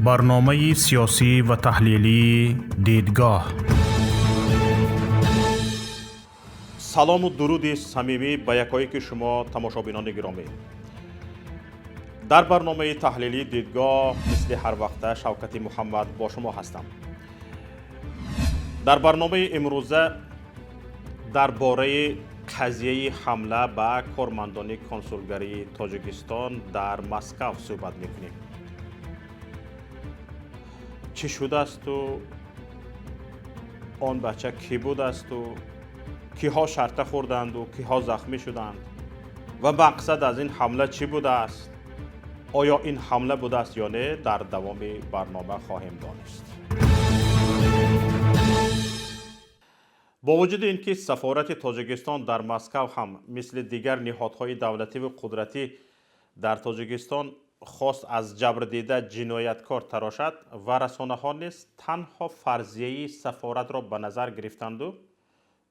برنامه سیاسی و تحلیلی دیدگاه. سلام و درود صمیمی به یکایک شما تماشابینان گرامی. در برنامه تحلیلی دیدگاه مثل هر وقت شوکت محمد با شما هستم. در برنامه امروزه درباره قضیه حمله به کارمندان کنسولگری تاجیکستان در مسکو صحبت میکنیم. چی شده است و آن بچه کی بود است و کیها شرطه خوردند و کیها زخمی شدند و مقصد از این حمله چی بوده است؟ آیا این حمله بوده است یا نه؟ در دوام برنامه خواهیم دانست. با وجود اینکه سفارت تاجیکستان در مسکو هم مثل دیگر نهادهای دولتی و قدرتی در تاجیکستان خواست از جبر دیده جنایتکار تراشد و رسانه ها نیز تنها فرضیه سفارت را به نظر گرفتند و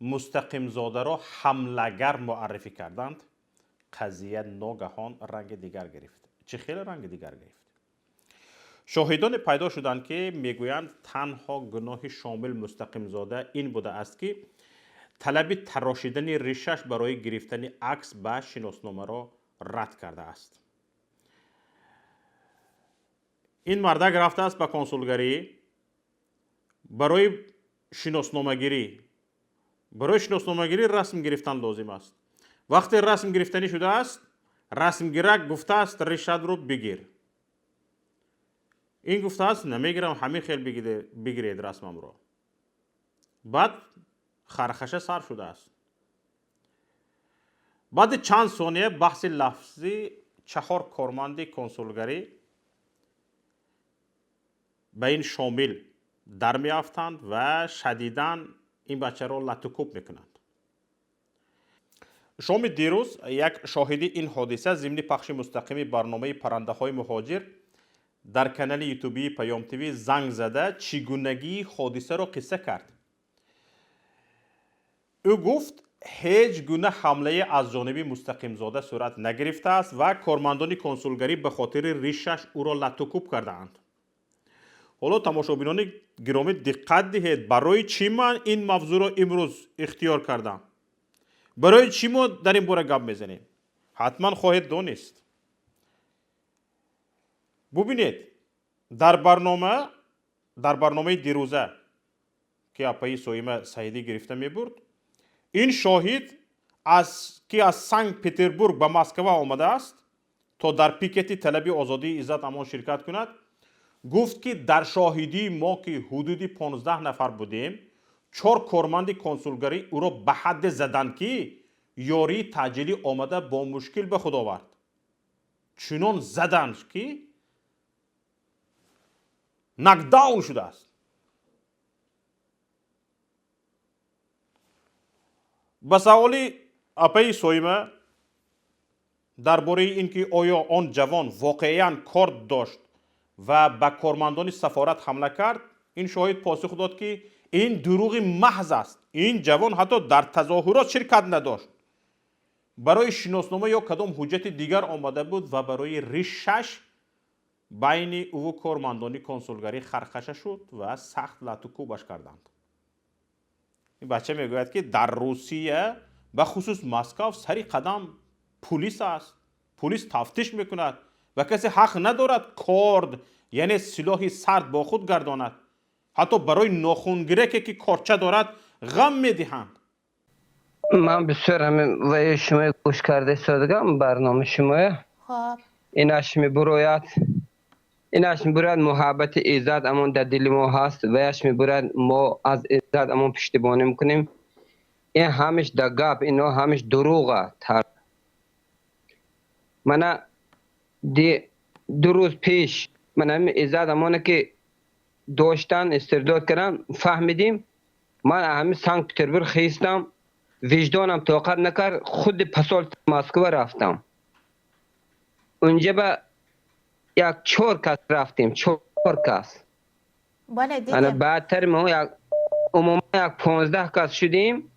مستقیم زاده را حملگر معرفی کردند، قضیه ناگهان رنگ دیگر گرفت. چه خیلی رنگ دیگر گرفت. شاهدان پیدا شدند که میگویند تنها گناه شامل مستقیم زاده این بوده است که طلب تراشیدن ریشش برای گرفتن عکس به شناسنامه را رد کرده است. این مردک رفته است به کنسولگری برای شناسنامه‌گیری. برای شناسنامه‌گیری رسم گرفتن لازم است. وقتی رسم گرفتنی شده است، رسمگیرک گفته است ریشت رو بگیر. این گفته است نمیگیرم، همین خیل بگیرید رسمم را. بعد خرخشه سر شده است. بعد چند ثانیه بحث لفظی 4 کارمند کنسولگری به این شامل در میافتند و شدیداً این بچه را لطوکوب میکنند. شام دیروز یک شاهدی این حادثه ضمن پخش مستقیم برنامه پرنده های مهاجر در کانال یوتیوبی پیام تیوی زنگ زده چگونگی حادثه را قصه کرد. او گفت هیچ گونه حمله از جانب مستقیم زاده صورت نگرفته است و کارمندان کنسولگری به خاطر ریشش او را لطوکوب کردند. حالا تماشابینان گرامی دقت دهید، برای چی من این موضوع را امروز اختیار کردم؟ برای چی ما در این باره گپ میزنیم؟ حتما خواهید دانست. ببینید در برنامه دیروزه که اپای صاحب سعیدی گرفته می برد، این شاهد از سنت پترزبورگ به مسکو آمده است تا در پیکتی طلبی آزادی عزت امان شرکت کند. گفت که در شاهدی ما که حدودی 15 نفر بودیم، 4 کارمند کنسولگری او را به حد زدند که یاری تعجیلی آمده با مشکل به خود آورد. چنان زدند که نکداون شده است. به سوال اپای صاحب درباره اینکه آیا آن جوان واقعا کار داشت و به کارمندان سفارت حمله کرد، این شاهد پاسخ داد که این دروغ محض است. این جوان حتی در تظاهرات شرکت نداشت. برای شناسنامه یا کدام حجت دیگر آمده بود و برای ریشش بین او و کارمندان کنسولگری خرخشه شد و سخت لطوکوبش کردند. این بچه میگوید که در روسیه به خصوص مسکو سری قدم پلیس است. پلیس تفتیش میکند و کسی حق ندارد کارد یعنی سلاح سرد با خود گرداند. حتی برای ناخونگیری که کارچه دارد غم میدهند. من بسیار همین و شما گوش کرده سادگم برنامه شما. خب اینش میبروید محبت عزت امون در دل ما هست و اش میبرد ما از عزت امون پشتیبانی میکنیم. این همش در گپ، اینا همش دروغه. من 2 روز پیش من همین عزت امونه که داشتن استرداد کردن فهمیدیم. من همین سنت پترزبورگ خیستم، وجدانم طاقت نکرد، خود پسال مسکو رفتم. اونجا به 4 کس رفتیم، 4 کس. بله دیدم. انا بعدتر ما عموما 15 کس شدیم.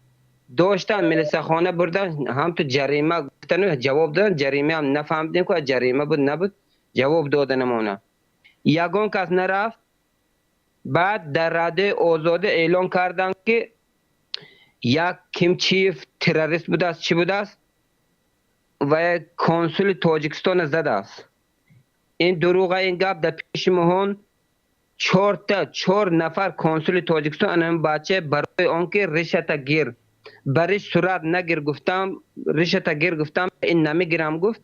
داشتن ملیسا خانه بردن، هم تو جریمه گفتن جواب دادن. جریمه هم نفهمیدیم که جریمه بود نبود، جواب دادن مونه. یگان کس نرفت. بعد در رده آزاده اعلان کردند که یک کیمچیف تروریست بوده است، چی بوده است و کنسول تاجیکستان زده است. این دروغه، این گپ در پیش مهون. 4 نفر کنسول تاجیکستان این بچه برای آنکه رشته گیر برش صورت نگیر گفتم، رشته گیر گفتم این نمیگیرم گفت،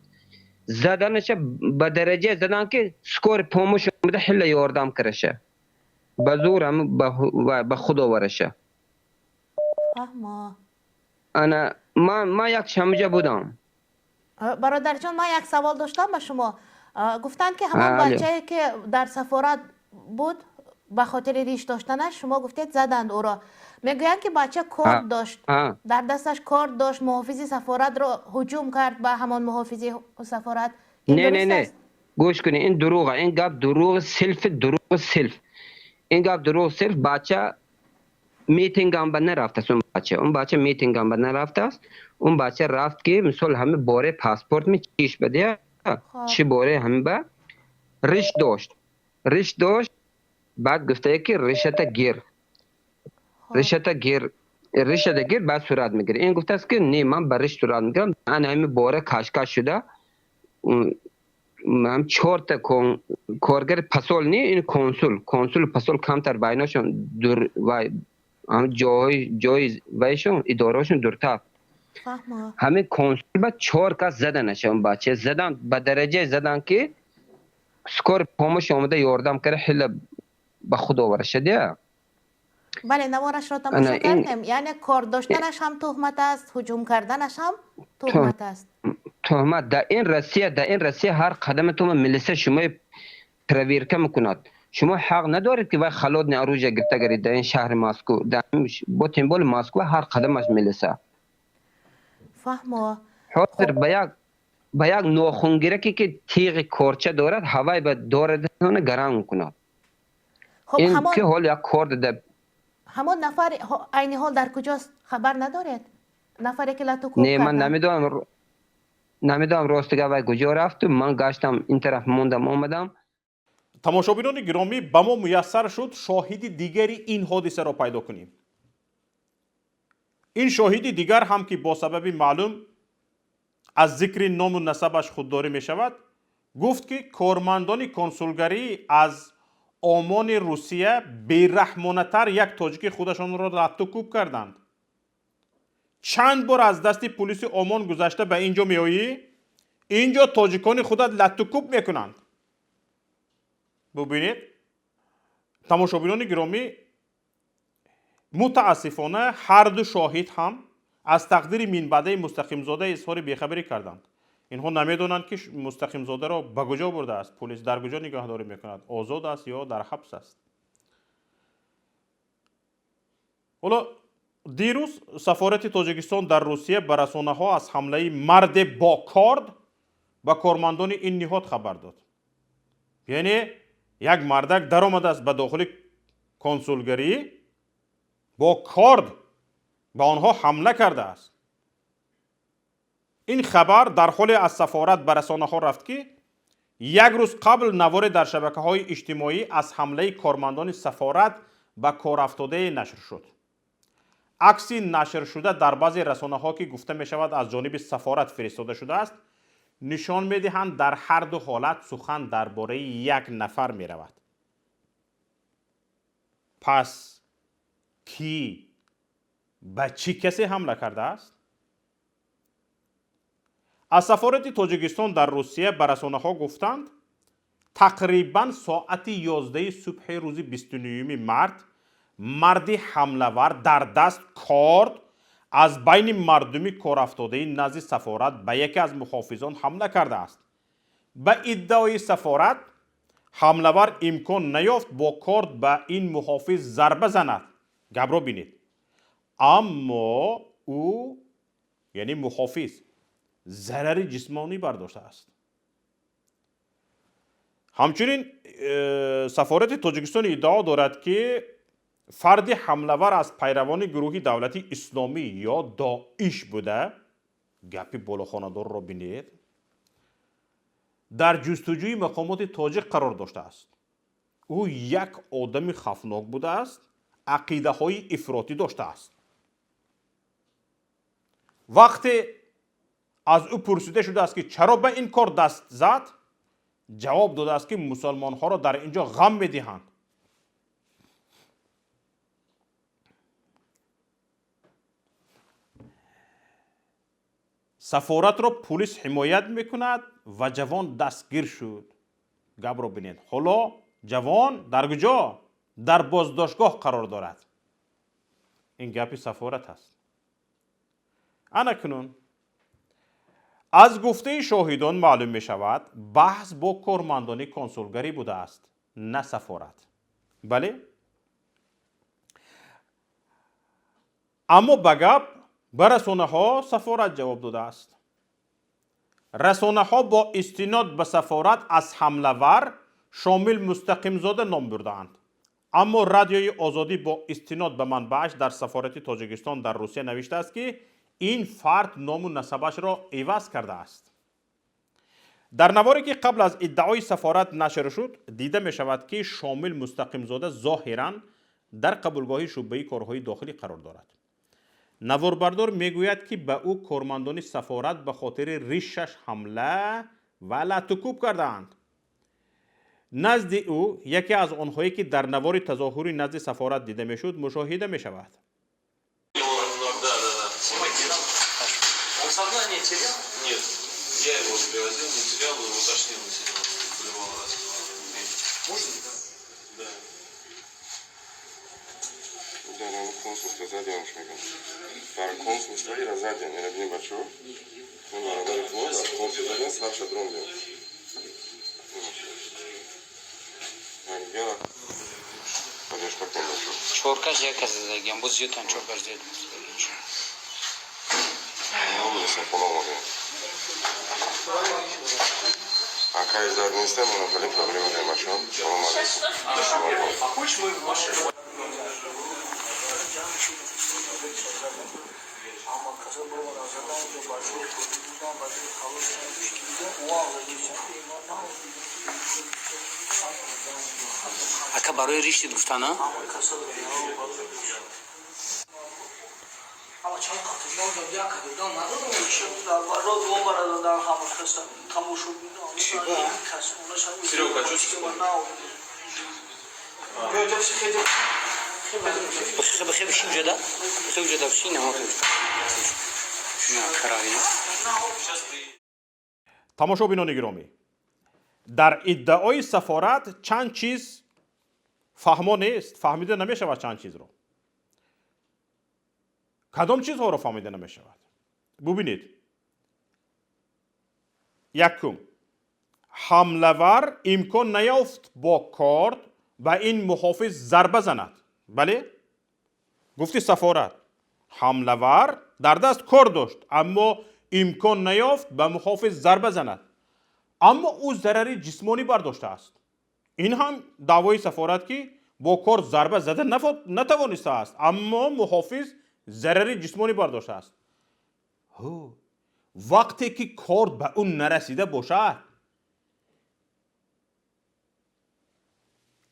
زدنش به درجه زدن که سکور پاموش آمده حل یاردم کرشه به زور هم به خدا ورشه. فهمه. انا ما یک شمجه بودم. برادر جان، من یک سوال داشتم به شما. گفتن که همان بچه که در سفارت بود به خاطر ریش داشتنش شما گفتید زدند او را. میگویند که بچه کارت داشت، در دستش کارت داشت، محافظ سفارت را هجوم کرد به همان محافظ سفارت. نه گوش کنی، این دروغه، این گپ دروغ سلف. این گپ دروغ سلف. بچه میتینگ هم به نرفته است. اون بچه میتینگ هم به نرفته است. اون بچه رفت که مثال همه باره پاسپورت می چیش بده، چی باره همه به ریش داشت. بعد گفته که رشته گیر بعد صورت میگیره. این گفته است که نه من برش صورت میگیرم. انا همه باره کشکش شده. هم 4 تا کارگر پسول نه، این کنسول پسول کمتر بیناشون دور و هم جای ویشون ادارهشون دورتر. همه کنسول با 4 کس زدنش. اون بچه زدن به درجه زدن که سکور پاموش آمده یاردم کرده حل به خدا ورشه دیه. بله، نوارش را تماشا کردیم. یعنی کار داشتنش هم تهمت است، هجوم کردنش هم تهمت است. تهمت در این رسیه هر قدم تو ملیسه شما پرویرکه میکند. شما حق ندارید که وقت خلاد ناروجه گرفته گرید در این شهر ماسکو، در با تیمبول ماسکو هر قدمش ملیسه. فهمو. حاضر به یک ناخونگیرکی که تیغ کارچه دارد هوای به دارد گرم میکند. این که حال یک کار ده. همون نفر عین حال در کجاست خبر ندارید؟ نفری که لاتو کوب نه، من نمیدونم راستگه وای کجا رفت. من گشتم این طرف موندم آمدم. تماشابینان گرامی، به ما میسر شد شاهد دیگری این حادثه را پیدا کنیم. این شاهد دیگر هم که با سبب معلوم از ذکر نام و نسبش خودداری می شود، گفت که کارمندان کنسولگری از آمان روسیه بیرحمانه تر یک تاجیک خودشان را رفت و کوب کردند. چند بار از دست پلیس آمان گذشته به اینجا میایی، اینجا تاجیکان خودت لط و کوب میکنند. ببینید تماشابینان گرامی، متاسفانه هر دو شاهد هم از تقدیر مینبده مستقیم زاده اظهار بیخبری کردند. اینها نمیدونند که مستقیم زاده را به کجا برده است، پلیس در کجا نگهداری میکند، آزاد است یا در حبس است. حالا دیروز سفارت تاجیکستان در روسیه به رسانه‌ها از حمله مرد با کارد به کارمندان این نهاد خبر داد. یعنی یک مردک در آمده است به داخل کنسولگری با کارد به آنها حمله کرده است. این خبر در حال از سفارت به رسانه‌ها رفت که یک روز قبل نوار در شبکه‌های اجتماعی از حمله کارمندان سفارت به کار افتاده نشر شد. عکسی نشر شده در بعضی رسانه‌ها که گفته می شود از جانب سفارت فرستاده شده است، نشان می دهند در هر دو حالت سخن درباره یک نفر می رود. پس کی به چی کسی حمله کرده است؟ از سفارت تاجیکستان در روسیه به رسانه‌ها گفتند تقریباً ساعت 11 صبح روز 29 مردی حمله‌ور در دست کارد از بین مردمی کار افتاده نزد سفارت به یکی از محافظان حمله کرده است. به ادعای سفارت حمله‌ور امکان نیافت با کارد به این محافظ ضربه زند. گپ را بینید. اما او یعنی محافظ ضرر جسمانی برداشته است. همچنین سفارت تاجیکستان ادعا دارد که فرد حمله‌ور از پیروان گروه دولتی اسلامی یا داعش بوده. گپی بالاخانه‌دار را بینید. در جستجوی مقامات تاجیک قرار داشته است. او یک آدم خفناک بوده است، عقیده های افراطی داشته است. وقتی از او پرسیده شده است که چرا به این کار دست زد، جواب داده است که مسلمان ها را در اینجا غم میدهند. سفارت را پلیس حمایت میکند و جوان دستگیر شد. گپ را ببینید. حالا جوان در کجا؟ در بازداشتگاه قرار دارد. این گپ سفارت است. اکنون از گفته شاهدان معلوم می شود بحث با کارمندان کنسولگری بوده است، نه سفارت. بله؟ اما به گپ به رسانه ها سفارت جواب داده است. رسانه ها با استناد به سفارت از حمله ور شامل مستقیم زاده نام بردند. اما رادیوی آزادی با استناد به منبعش در سفارت تاجیکستان در روسیه نوشته است که این فرد نام و نسبش را عوض کرده است. در نواری که قبل از ادعای سفارت نشر شد دیده می شود که شامل مستقیم زاده ظاهراً در قبولگاه شعبه کارهای داخلی قرار دارد. نواربردار می گوید که به او کارمندان سفارت به خاطر ریشش حمله و لطکوب کردند. نزد او یکی از آنهایی که در نوار تظاهری نزد سفارت دیده می شد مشاهده می شود. Сознание терял? Нет. Я его привозил, не терял, его тошнил, не сидел, болевал раз. Можно? Да. Да, консульство задел шмиган. Пара консульство и разаден, я не бачу. Ну да, говорит, вот, консульство один, старше дромбил. Ангела. Подешь как он нашел? Чоркаш як аз задагам, буз жетан чоркаш зед. Се помогне. А кай за один стем, но коли проблема да имаш, помогне. А хочешь мы в машину? Ака барои риштит гуфтана? چند خاطر دادم یک دادم ندادم چه در برای دو بار دادم همون کسا تموم شد چی با؟ Серега, что ты بخیر بشیم جدا؟ بخیر جدا بشیم نه تماشابینان گرامی، در ادعای سفارت چند چیز فهما نیست، فهمیده نمی شود چند چیز را. کدام چیزها را فهمیده نمی شود؟ ببینید. یکم، حمله‌ور امکان نیافت با کارد و این محافظ ضربه زند. بله؟ گفتی سفارت. حمله‌ور در دست کارد داشت اما امکان نیافت به محافظ ضربه زند. اما او ضرری جسمانی برداشته است. این هم دعوای سفارت که با کارد ضربه زده نتوانسته است اما محافظ ضرری جسمانی برداشته است. وقتی که کارد به اون نرسیده باشد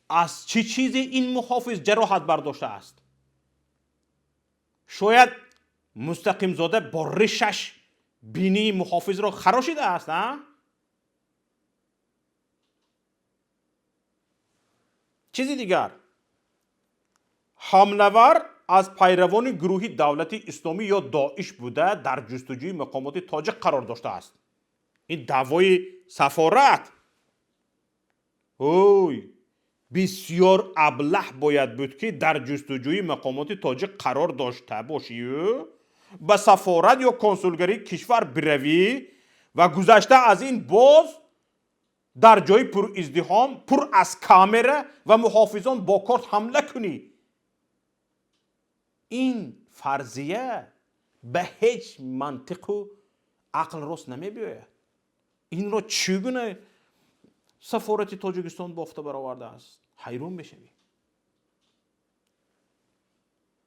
از چه چیزی این محافظ جراحت برداشته است؟ شاید مستقیم زاده با ریشش بینی محافظ را خراشیده است، نه؟ چیزی دیگر، حمله‌ور از پیروان گروه دولت اسلامی یا داعش بوده در جستجوی مقامات تاجیک قرار داشته است. این دعوای سفارت بسیار ابله باید بود که در جستجوی مقامات تاجیک قرار داشته باشی به سفارت یا کنسولگری کشور بروی و گذشته از این باز در جای پر ازدحام پر از کامره و محافظان با کارت حمله کنی. این فرضیه به هیچ منطق و عقل راست نمی بیاید. این را چگونه سفارت تاجیکستان بافته برآورده است؟ حیران میشوی.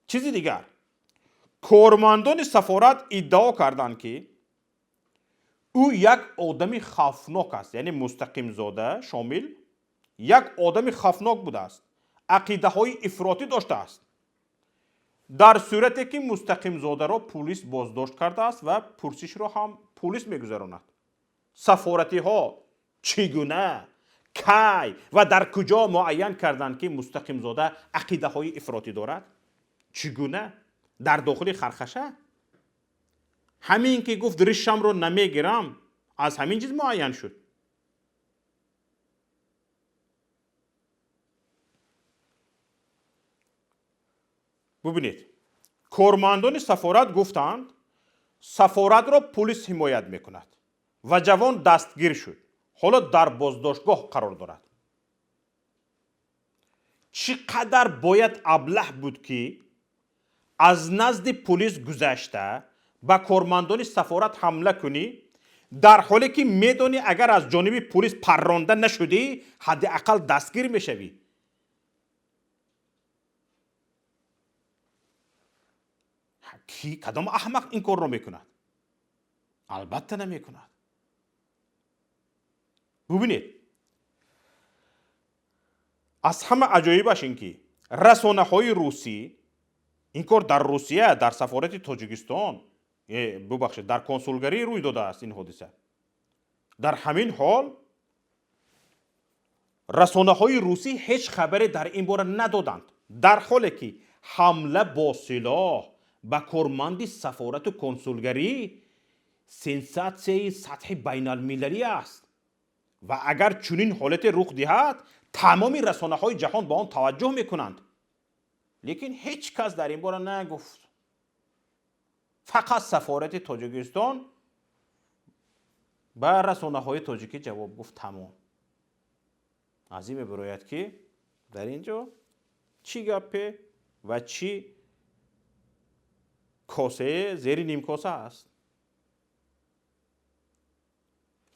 چیزی دیگر، کارمندان سفارت ادعا کردند که او یک آدمی خوفناک است، یعنی مستقیم زاده شامل یک آدم خفناک بوده است، عقیده های افراطی داشته است. در صورتی که مستقیم زاده را پلیس بازداشت کرده است و پرسش را هم پلیس میگذراند. سفارتی ها چگونه، کی و در کجا معین کردند که مستقیم زاده عقیده های افراطی دارد؟ چگونه؟ در داخل خرخشه. همین که گفت ریشم رو نمیگیرم، از همین چیز معین شد. ببینید، کارمندان سفارت گفتند سفارت را پلیس حمایت میکند و جوان دستگیر شد. حالا در بازداشتگاه قرار دارد. چقدر باید ابله بود که از نزد پلیس گذشته به کارمندان سفارت حمله کنی، در حالی که میدانی اگر از جانب پلیس پرانده نشدی حداقل دستگیر میشوی. کی کدام احمق این کار را میکند؟ البته نمیکند. ببینید، از همه عجایبش این که رسانه های روسی این کار در روسیه، در سفارت تاجیکستان، ببخشید در کنسولگری روی داده است این حادثه. در همین حال رسانه های روسی هیچ خبری در این باره ندادند، در حالی که حمله با سلاح به کارمند سفارت و کنسولگری سنساسیون سطح بین المللی است و اگر چنین حالت رخ دهد تمام رسانه های جهان به آن توجه میکنند. لیکن هیچ کس در این باره نگفت. فقط سفارت تاجیکستان به رسانه های تاجیکی جواب گفت. تمام. از این میبراید که در اینجا چی گپه و چی کاسه زیر نیم کاسه است.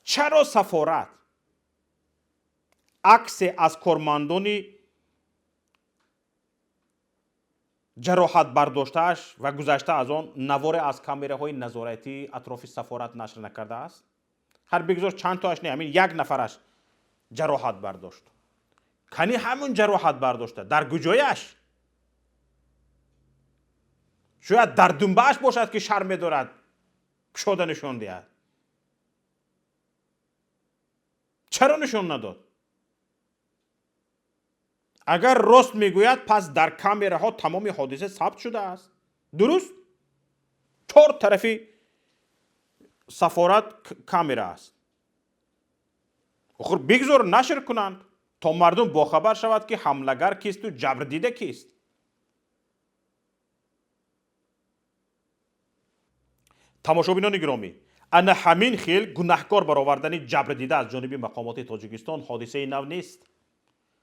چرا سفارت عکس از کارمندان جراحت برداشتهش و گذشته از آن نوار از کامره های نظارتی اطراف سفارت نشر نکرده است؟ هر بگذار چند تاش نه، همین یک نفرش جراحت برداشت. کنی همون جراحت برداشته در گوجایش، شاید در دنبهش باشد که شرم دارد کشاده نشان دهد. چرا نشان نداد؟ اگر راست میگوید پس در کامره ها تمام حادثه ثبت شده است. درست؟ چهار طرفی سفارت کامره است. آخر بگذار نشر کنند تا مردم باخبر شود که حملگر کیست و جبر دیده کیست. تماشابینان گرامی، انا همین خیل گناهکار برآوردن جبر دیده از جانب مقامات تاجیکستان حادثه نو نیست.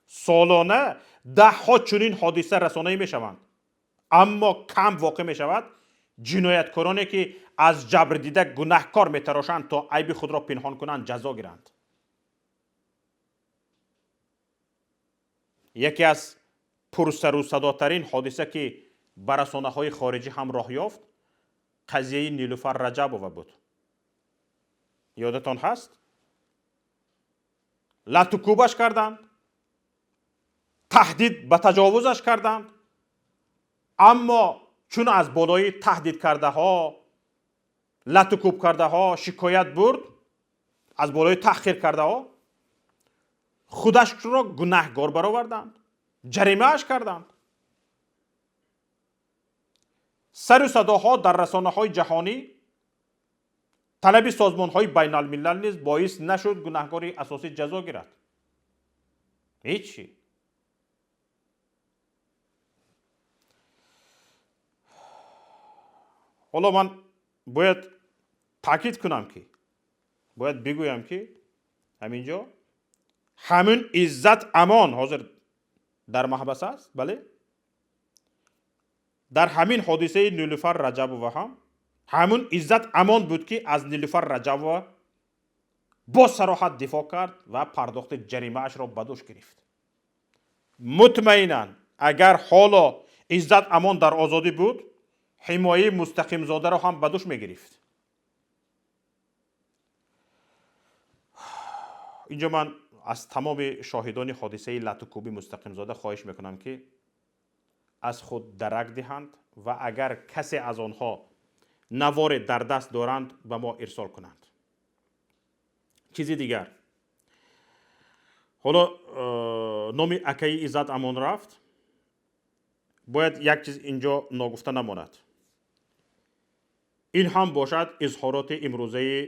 سالانه ده ها چنین حادثه رسانه‌ای می شوند، اما کم واقع می شود جنایتکارانی که از جبر دیده گناهکار می تراشند تا عیب خود را پنهان کنند جزا گیرند. یکی از پرسر و صداترین حادثه که بر رسانه های خارجی هم راه یافت قضیه نیلوفر رجبووا بود. یادتان هست؟ لط و کوبش کردند، تهدید به تجاوزش کردند، اما چون از بالای تهدید کرده ها، لط و کوب کرده ها شکایت برد، از بالای تحقیر کرده ها، خودش را گناهکار برآوردند، جریمه اش کردند. سر و صداها در رسانه های جهانی، طلب سازمان های بین الملل نیز باعث نشد گناهکار اساسی جزا گیرد. هیچی. حالا من باید تاکید کنم که باید بگویم که همینجا همون عزت امان حاضر در محبس است. بله، در همین حادثه نیلوفر رجبووا هم همون عزت امان بود که از نیلوفر رجبووا با صراحت دفاع کرد و پرداخت جریمه اش را به دوش گرفت. مطمئنا اگر حالا عزت امان در آزادی بود حمایه مستقیم زاده را هم به دوش می گرفت. اینجا من از تمام شاهدان حادثه لطوکوبی مستقیم زاده خواهش میکنم که از خود درک دهند و اگر کسی از آنها نوار در دست دارند به ما ارسال کنند. چیزی دیگر، حالا نام اکای ایزد امان رفت، باید یک چیز اینجا ناگفته نماند. این هم باشد اظهارات امروزه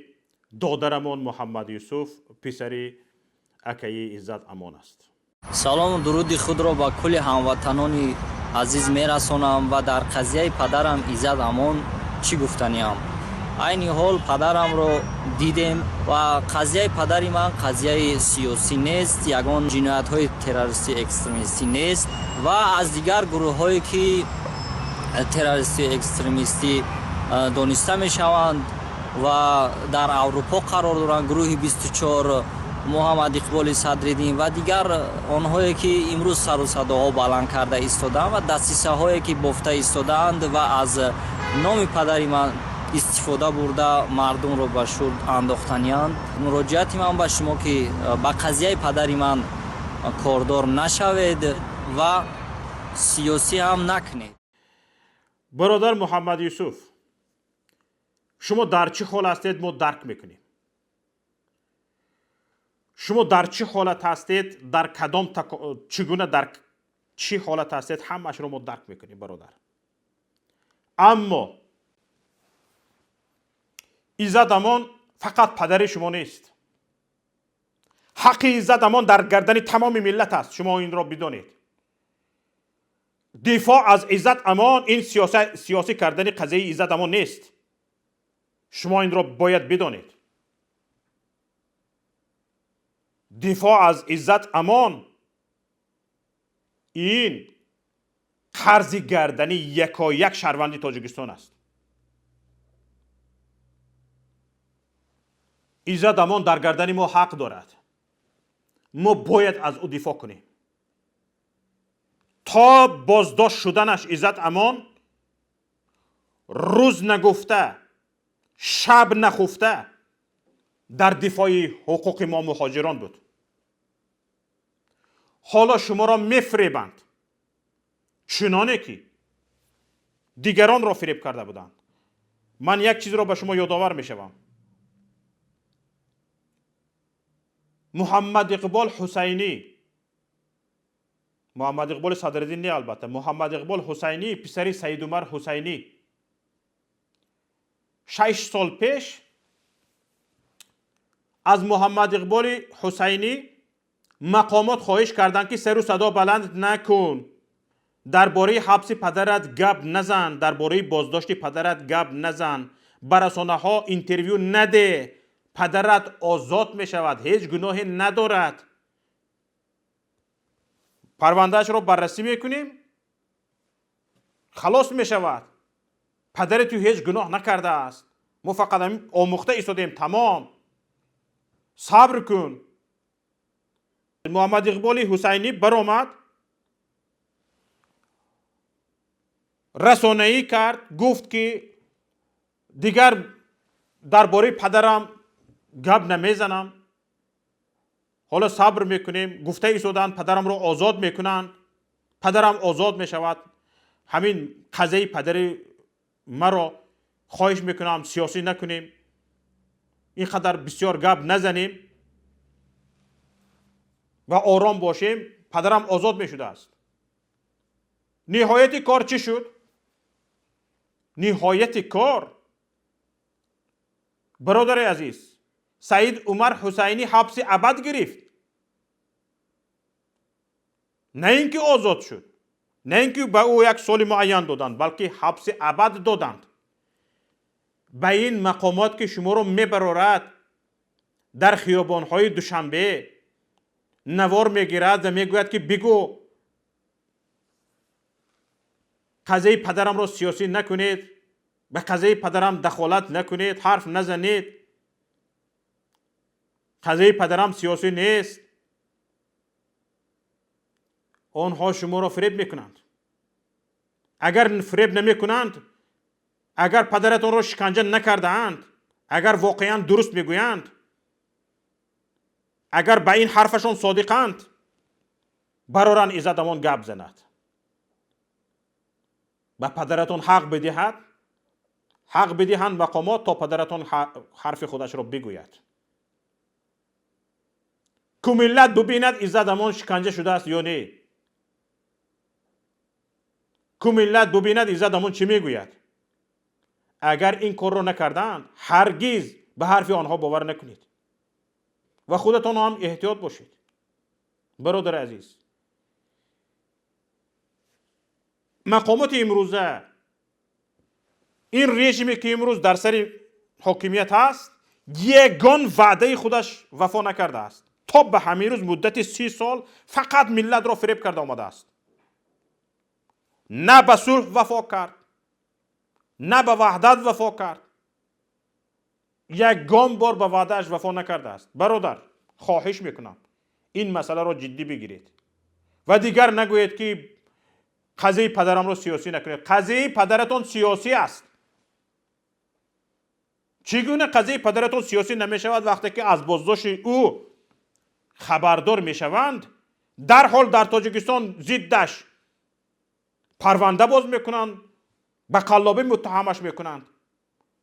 دادرمان محمد یوسف پسری اکای ایزد امان است. سلام و درود خود را با کل هموطنان عزیز میرسانم و در قضیه پدرم ایزد امان چی گفتنیم. عین حال پدرم را دیدیم و قضیه پدری من قضیه سیاسی نیست، یگان جنایت های تروریستی اکستریمیستی نیست و از دیگر گروه هایی که تروریستی اکستریمیستی دانسته می شوند و در اروپا قرار دارند، گروه 24 محمد اقبال صدرالدین و دیگر آنهایی که امروز سر و صداها بلند کرده ایستادند و دسیسه هایی که بافته ایستادند و از نام پدری من استفاده برده مردم رو به شور انداختنیان. مراجعت من به شما که به قضیه پدری من کاردار نشوید و سیاسی هم نکنید. برادر محمد یوسف، شما در چه حال هستید ما درک میکنیم. شما در چه حالت هستید، در کدام چگونه در چه حالت هستید، همش رو ما درک میکنیم برادر. اما ایزد امان فقط پدر شما نیست. حق ایزد امان در گردن تمام ملت است، شما این را بدانید. دفاع از ایزد امان این سیاسی کردن قضیه ایزد امان نیست، شما این را باید بدانید. دفاع از عزت امان این قرض گردنی یکایک شهروند تاجیکستان است. عزت امان در گردن ما حق دارد، ما باید از او دفاع کنیم تا بازداشت شدنش. عزت امان روز نگفته شب نخفته در دفاع حقوق ما مهاجران بود. حالا شما را میفریبند چنانه که دیگران را فریب کرده بودند. من یک چیز را به شما یادآور میشوم. محمد اقبال حسینی، محمد اقبال صدرالدین نه البته، محمد اقبال حسینی پسری سید عمر حسینی 6 سال پیش از محمد اقبال حسینی مقامات خواهش کردند که سر و صدا بلند نکن، درباره حبس پدرت گپ نزن، درباره بازداشت پدرت گپ نزن، بر رسانه ها اینترویو نده، پدرت آزاد می شود، هیچ گناهی ندارد. پروندهش رو بررسی میکنیم، خلاص می شود، پدر تو هیچ گناه نکرده است، ما فقط آموخته ایستادیم، تمام، صبر کن. محمد اقبال حسینی برآمد، رسانه‌ای کرد، گفت که دیگر درباره پدرم گپ نمیزنم، حالا صبر میکنیم. گفته ایستادند پدرم رو آزاد میکنند، پدرم آزاد میشود. همین قضیه پدر مرا خواهش میکنم سیاسی نکنیم، اینقدر بسیار گپ نزنیم و آرام باشیم. پدرم آزاد میشده است. نهایت کار چی شد؟ نهایت کار برادر عزیز، سید عمر حسینی حبس ابد گرفت. نه اینکه آزاد شد، نه اینکه به او یک سال معین دادند، بلکه حبس ابد دادند. به این مقامات که شما رو میبرارد در خیابان‌های دوشنبه نوار میگیرد و میگوید که بگو قضیه پدرم رو سیاسی نکنید، به قضیه پدرم دخالت نکنید، حرف نزنید، قضیه پدرم سیاسی نیست. آنها شما را فریب میکنند. اگر فریب نمیکنند، اگر پدرتان را شکنجه نکردند، اگر واقعا درست میگویند، اگر به این حرفشون صادقند برارن ایزدمون گپ زند، به پدرتون حق بدهد، حق بدهند مقامات تا پدرتون حرف خودش را بگوید. که ملت ببیند ایزدمون شکنجه شده است یا نه. که ملت ببیند ایزدمون چی میگوید. اگر این کار را نکردند هرگز به حرف آنها باور نکنید و خودتان هم احتیاط باشید. برادر عزیز، مقامات امروزه، این رژیمی که امروز در سر حاکمیت هست یگان وعده خودش وفا نکرده است. تا به همین روز مدت 30 سال فقط ملت را فریب کرده آمده است. نه به صلح وفا کرد، نه به وحدت وفا کرد، یگان بار به وعدهش وفا نکرده است. برادر، خواهش میکنم این مسئله را جدی بگیرید و دیگر نگویید که قضیه پدرم را سیاسی نکنید. قضیه پدرتون سیاسی است. چگونه قضیه پدرتون سیاسی نمی شود؟ وقتی که از بازداشت او خبردار می شوند در حال در تاجیکستان ضدش پرونده باز میکنند، به قلابی متهمش میکنند.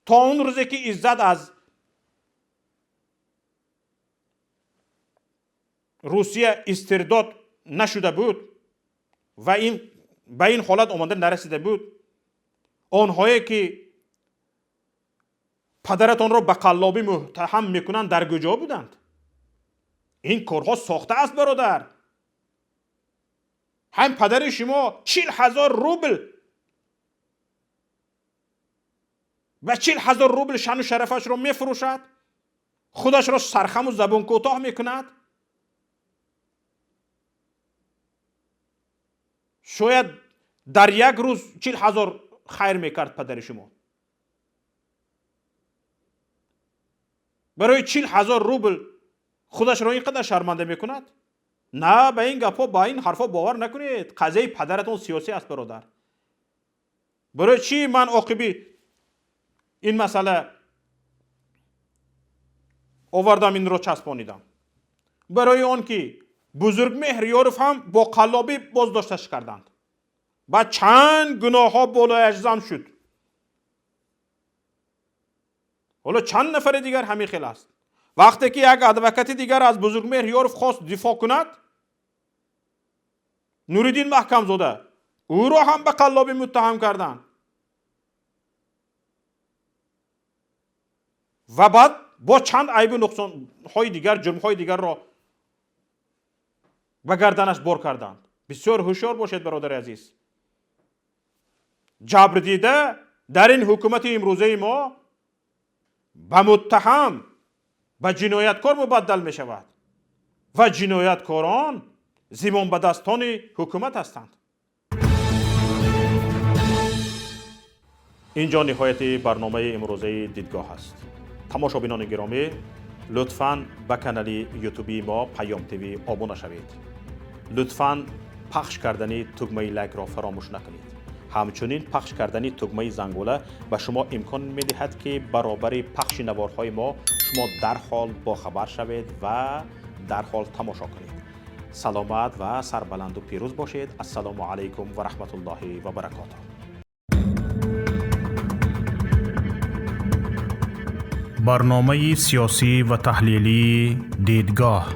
تا اون روزی که ایزد از روسیه استرداد نشده بود و این به این حالت آمده نرسیده بود، آنهایی که پدرتان را به قلابی متهم میکنند در کجا بودند؟ این کارها ساخته است برادر. هم پدر شما 40,000 روبل و 40,000 روبل شان و شرفش را میفروشد، خودش را سرخم و زبون کوتاه میکند. شاید در یک روز 40,000 خیر میکرد پدر شما. برای 40,000 روبل خودش را اینقدر شرمنده میکند؟ نه، به این گپا، به این حرفا باور نکنید. قضیه پدرتون سیاسی است برادر. برای چی من عاقبی این مسئله آوردم، این رو چسبانیدم؟ برای آن که بزرگ مهریارف هم با قلابی بازداشتش کردند. بعد چند گناه ها بالای اجزام شد. حالا چند نفر دیگر همین خیل است. وقتی که یک ادوکت دیگر از بزرگ مهریارف خواست دفاع کند، نوریدین محکم زاده، او را هم به قلابی متهم کردند. و بعد با چند عیب و نقصان های دیگر، جرم های دیگر را به گردنش بار کردند. بسیار هوشیار باشید برادر عزیز. جبر دیده در این حکومت امروزه ما به متهم، به جنایتکار مبدل می شود و جنایتکاران زمان به دستان حکومت هستند. اینجا نهایت برنامه امروزه دیدگاه است. تماشابینان گرامی، لطفاً به کانال یوتیوبی ما پیام تیوی ابونه شوید. لطفاً پخش کردن تگمه لایک را فراموش نکنید. همچنین پخش کردن تگمه زنگوله به شما امکان می‌دهد که برابر پخش نوارهای ما شما در حال با خبر شوید و در حال تماشا کنید. سلامت و سربلند و پیروز باشید. السلام علیکم و رحمت الله و برکاته. برنامه سیاسی و تحلیلی دیدگاه.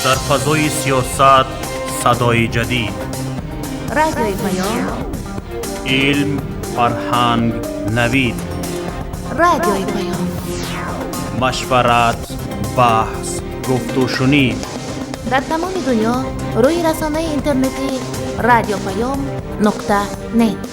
در فضای سیاست صدای جدید. رادیوی پیام. علم، فرهنگ، نوید. رادیوی پیام. مشورت، بحث، گفت و شنید. در تمام دنیا روی رسانه اینترنتی رادیو پیام .net